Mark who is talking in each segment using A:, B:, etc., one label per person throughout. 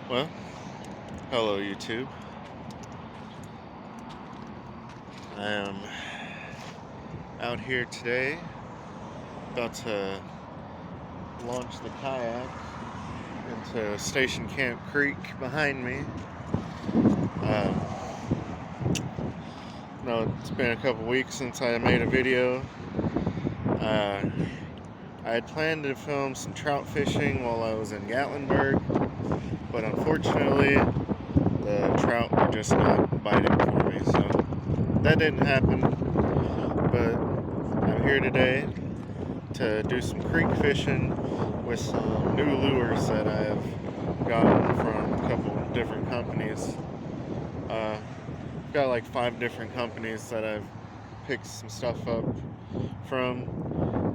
A: Well, hello YouTube. I am out here today, about to launch the kayak into Station Camp Creek behind me. Um, no, it's been a couple weeks since I made a video. I had planned to film some trout fishing while I was in Gatlinburg, but unfortunately, the trout were just not biting for me, so that didn't happen. But I'm here today to do some creek fishing with some new lures that I've gotten from a couple different companies. Got like 5 different companies that I've picked some stuff up from,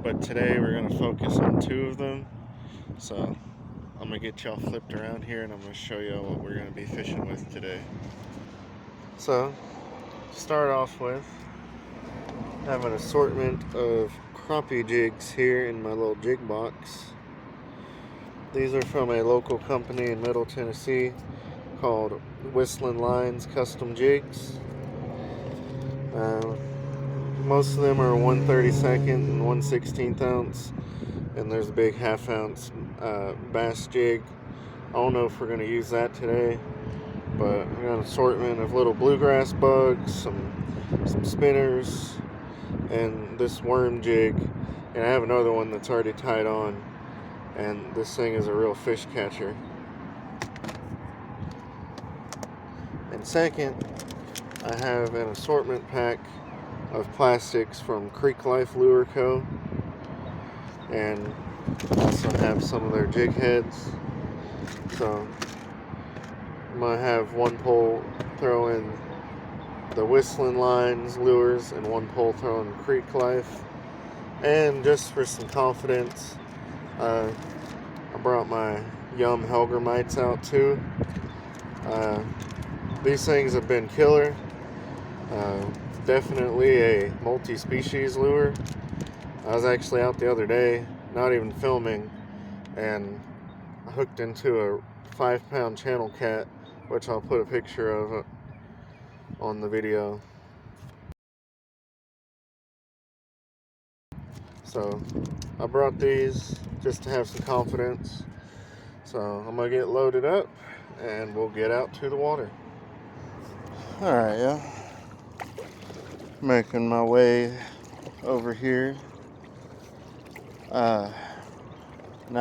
A: but today we're going to focus on 2 of them. So I'm going to get y'all flipped around here and I'm going to show y'all what we're going to be fishing with today. So, to start off with, I have an assortment of crappie jigs here in my little jig box. These are from a local company in Middle Tennessee called Whistling Lines Custom Jigs. Most of them are 1/32 and 1/16 ounce, and there's a big 1/2 ounce bass jig. I don't know if we're going to use that today, but I got an assortment of little bluegrass bugs, some spinners, and this worm jig, and I have another one that's already tied on, and this thing is a real fish catcher. And second, I have an assortment pack of plastics from Creek Life Lure Co. and also have some of their jig heads. So I'm going to have one pole throw in the Whistling Lines lures and one pole throw in Creek Life. And just for some confidence, I brought my Yum Helgramites out too. These things have been killer. Definitely a multi-species lure. I was actually out the other day, not even filming, and I hooked into a 5-pound channel cat, which I'll put a picture of on the video. So I brought these just to have some confidence. So I'm gonna get loaded up and we'll get out to the water. Alright, yeah. Making my way over here. Now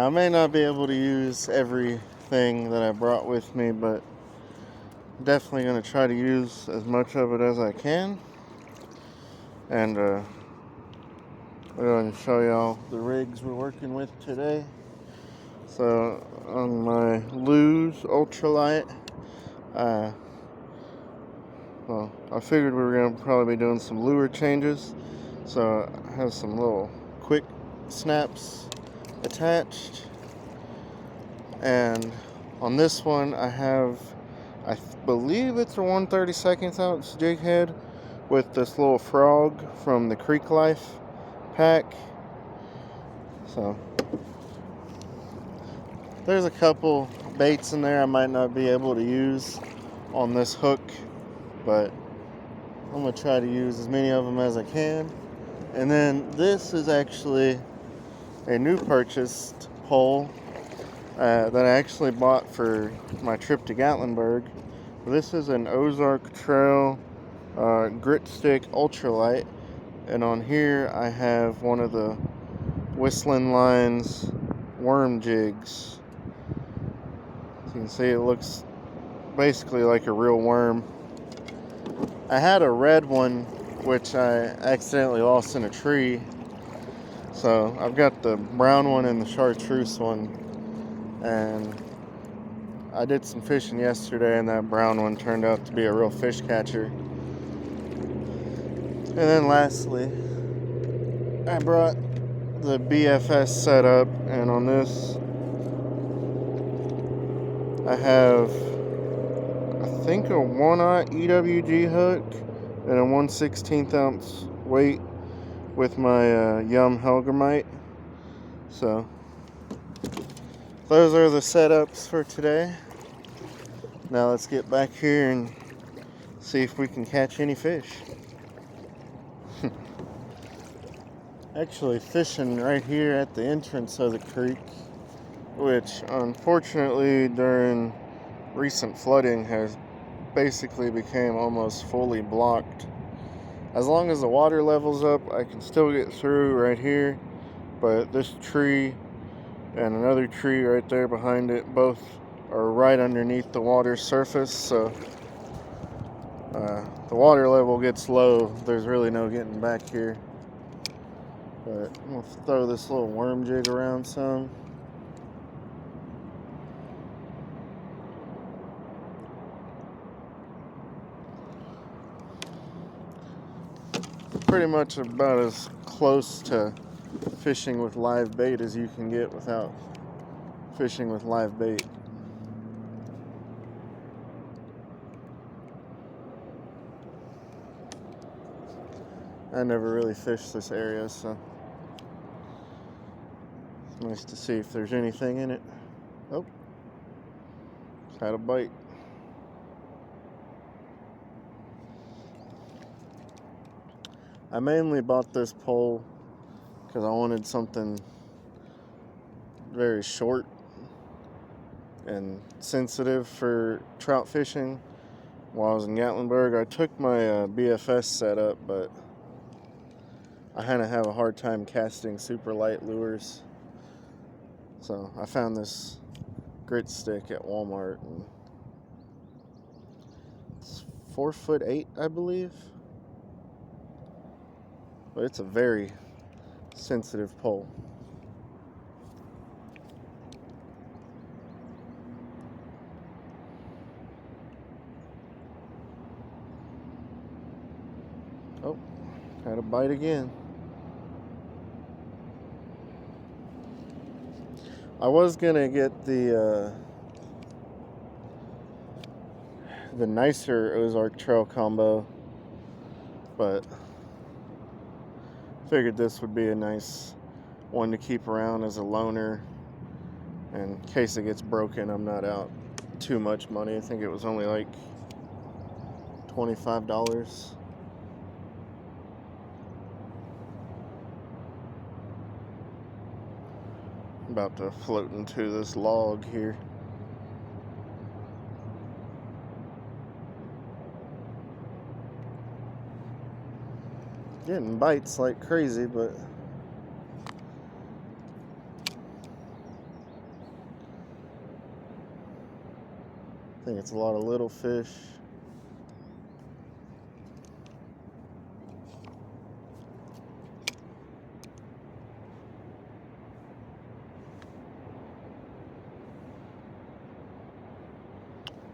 A: I may not be able to use everything that I brought with me, but definitely going to try to use as much of it as I can. And we're going to show y'all the rigs we're working with today. So on my Lew's Ultralight, well, I figured we were going to probably be doing some lure changes. So I have some little quick snaps attached. And on this one I have, I believe it's a 1/32 ounce jig head with this little frog from the Creek Life pack. So there's a couple baits in there I might not be able to use on this hook, but I'm going to try to use as many of them as I can. And then this is actually a new purchased pole that I actually bought for my trip to Gatlinburg. This is an Ozark Trail Grit Stick Ultralight, and on here I have one of the Whistling Lines worm jigs. So you can see it looks basically like a real worm. I had a red one which I accidentally lost in a tree, so I've got the brown one and the chartreuse one, and I did some fishing yesterday and that brown one turned out to be a real fish catcher. And then lastly, I brought the BFS setup, and on this I have, I think, a 1/0 EWG hook and a 1/16 ounce weight with my Yum Helgramite. So those are the setups for today. Now let's get back here and see if we can catch any fish. Actually fishing right here at the entrance of the creek, which unfortunately during recent flooding has basically became almost fully blocked. As long as the water level's up, I can still get through right here, but this tree and another tree right there behind it both are right underneath the water surface, so the water level gets low. There's really no getting back here. But I'm going to throw this little worm jig around some. Pretty much about as close to fishing with live bait as you can get without fishing with live bait. I never really fished this area, so it's nice to see if there's anything in it. Oh, had a bite. I mainly bought this pole because I wanted something very short and sensitive for trout fishing. While I was in Gatlinburg, I took my BFS setup, but I kind of have a hard time casting super light lures. So I found this grit stick at Walmart, and it's 4'8", I believe. But it's a very sensitive pole. Oh, had a bite again. I was gonna get the nicer Ozark Trail combo, but figured this would be a nice one to keep around as a loaner. In case it gets broken, I'm not out too much money. I think it was only like $25. About to float into this log here. Getting bites like crazy, but I think it's a lot of little fish.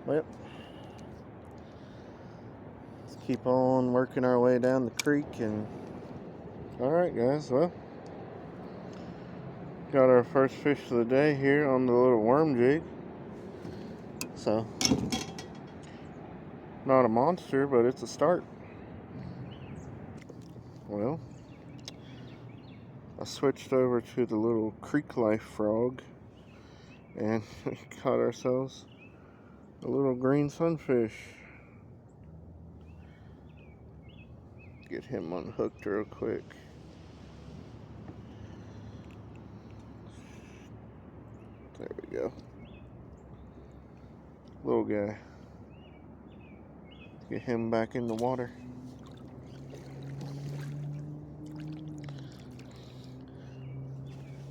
A: Well, let's keep on working our way down the creek. And alright guys, well, got our first fish of the day here on the little worm jig. So, not a monster, but it's a start. Well, I switched over to the little creek life frog, and we caught ourselves a little green sunfish. Get him unhooked real quick. There we go. Little guy. Get him back in the water.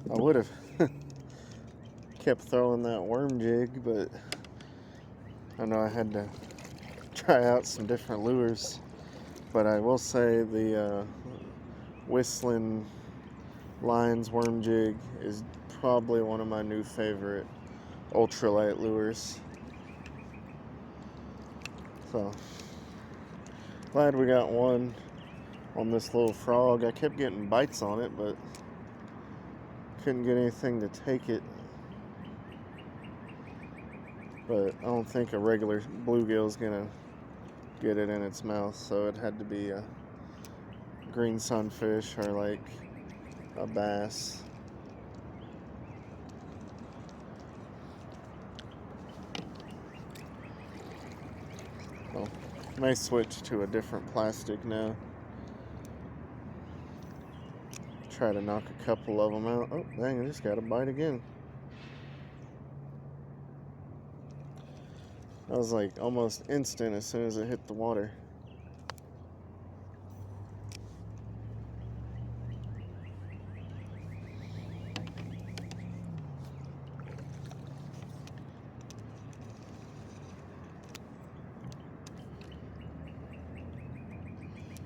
A: I would have kept throwing that worm jig, but I know I had to try out some different lures. But I will say the Whistling Lines worm jig is probably one of my new favorite ultralight lures. So glad we got one on this little frog. I kept getting bites on it, but couldn't get anything to take it. But I don't think a regular bluegill's gonna get it in its mouth, so it had to be a green sunfish or like a bass. Well, may switch to a different plastic now. Try to knock a couple of them out. Oh, dang, I just got a bite again. That was like almost instant as soon as it hit the water.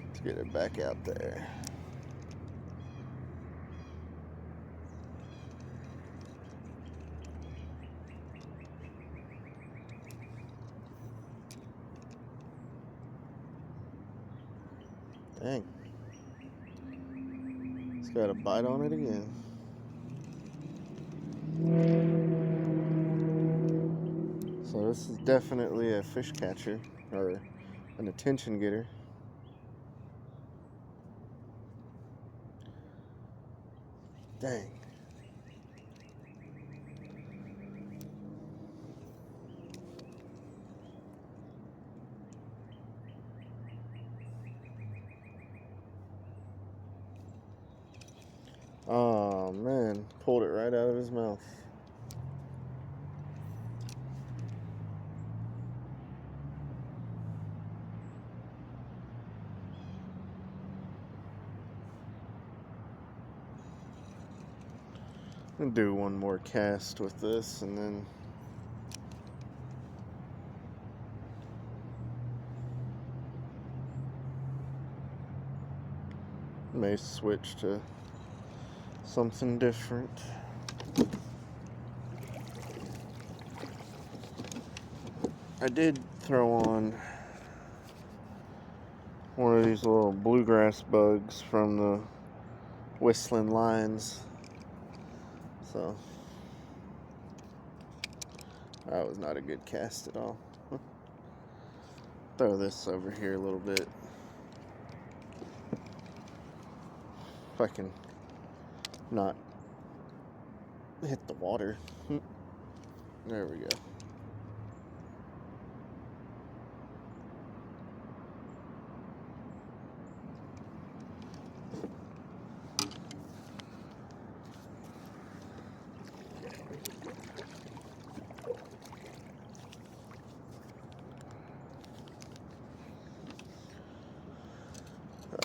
A: Let's get it back out there. Dang. It's got a bite on it again. So this is definitely a fish catcher, or an attention getter. Dang. Oh man, pulled it right out of his mouth. I'm gonna do one more cast with this and then may switch to something different. I did throw on one of these little bluegrass bugs from the Whistling Lines. So that was not a good cast at all. Throw this over here a little bit. If I can not hit the water. There we go.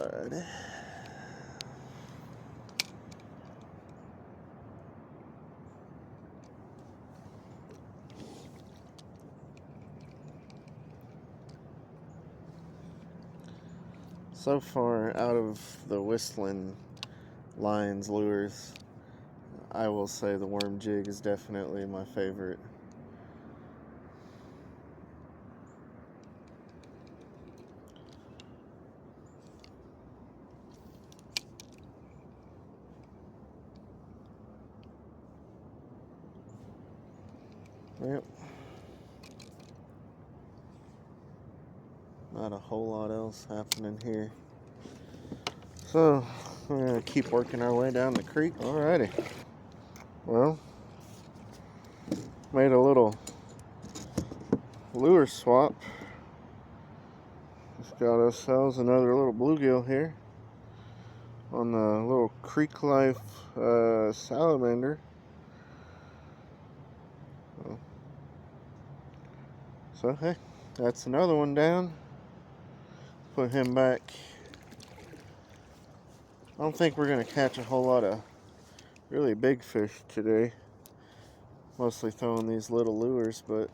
A: Alright. So far, out of the Whistling Lines lures, I will say the worm jig is definitely my favorite. Yep. Not a whole lot else happening here. So, we're going to keep working our way down the creek. Alrighty. Well, made a little lure swap. Just got ourselves another little bluegill here on the little Creek Life salamander. So, hey, that's another one down. Put him back. I don't think we're going to catch a whole lot of really big fish today. Mostly throwing these little lures, but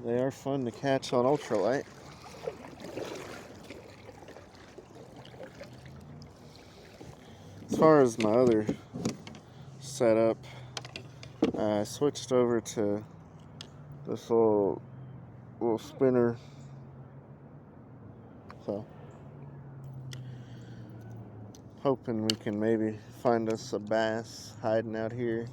A: they are fun to catch on ultralight. As far as my other setup, I switched over to this little spinner. So, hoping we can maybe find us a bass hiding out here,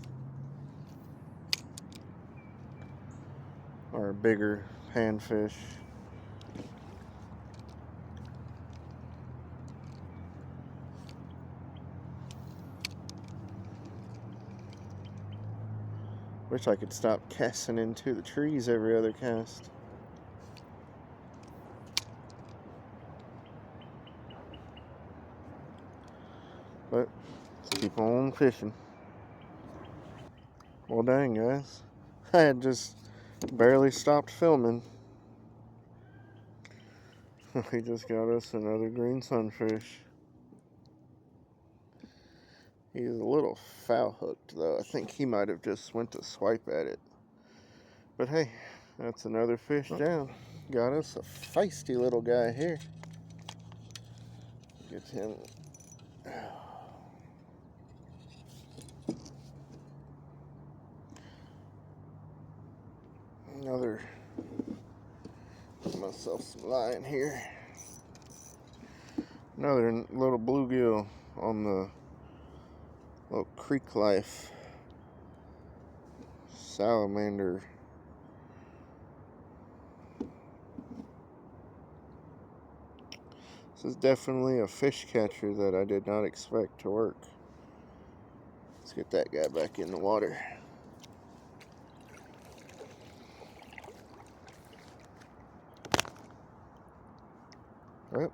A: or a bigger panfish. Wish I could stop casting into the trees every other cast. But let's keep on fishing. Well, dang, guys. I had just barely stopped filming. We just got us another green sunfish. He's a little foul hooked, though. I think he might have just went to swipe at it. But hey, that's another fish down. Got us a feisty little guy here. Get him. Another. Get myself some line here. Another little bluegill on the little creek life salamander. This is definitely a fish catcher that I did not expect to work. Let's get that guy back in the water. Yep.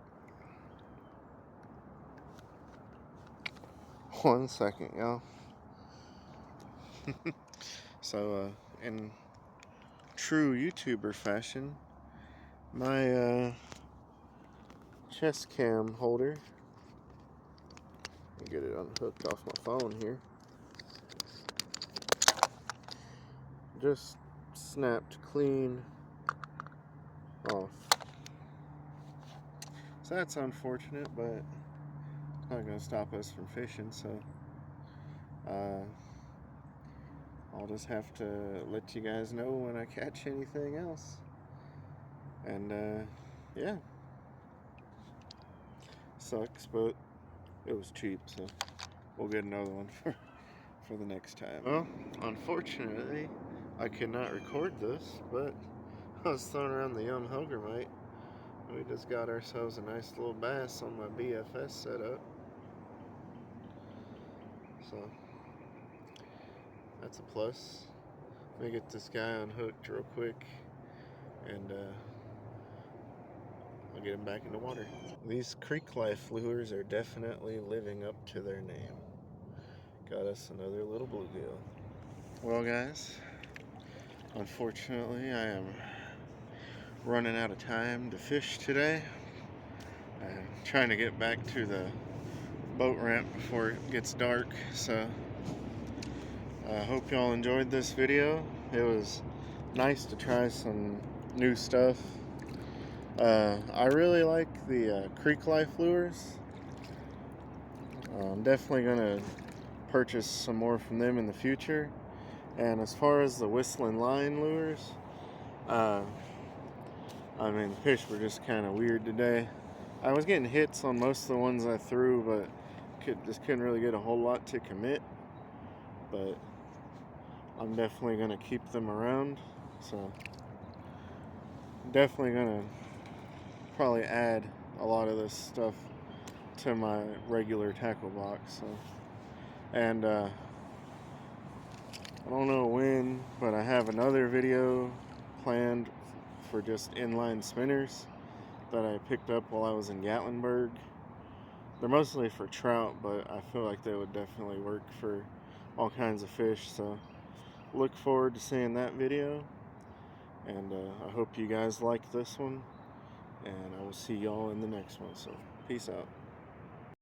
A: 1 second, y'all. So, in true YouTuber fashion, my chest cam holder, let me get it unhooked off my phone here, just snapped clean off. So that's unfortunate, but it's not going to stop us from fishing, so I'll just have to let you guys know when I catch anything else. And yeah, sucks, but it was cheap, so we'll get another one for the next time. Well, unfortunately, I could not record this, but I was throwing around the Yum Hellgrammite. We just got ourselves a nice little bass on my BFS setup. So that's a plus. Let me get this guy unhooked real quick, and I'll get him back in the water. These creek life lures are definitely living up to their name. Got us another little bluegill. Well, guys, unfortunately, I am running out of time to fish today. I'm trying to get back to the boat ramp before it gets dark, so I hope y'all enjoyed this video. It was nice to try some new stuff. I really like the creek life lures. I'm definitely gonna purchase some more from them in the future. And as far as the whistling line lures, I mean, the fish were just kind of weird today. I was getting hits on most of the ones I threw, but just couldn't really get a whole lot to commit. But I'm definitely gonna keep them around, so definitely gonna probably add a lot of this stuff to my regular tackle box. So, and I don't know when, but I have another video planned for just inline spinners that I picked up while I was in Gatlinburg. They're mostly for trout, but I feel like they would definitely work for all kinds of fish, so look forward to seeing that video. And I hope you guys like this one, and I will see y'all in the next one. So peace out.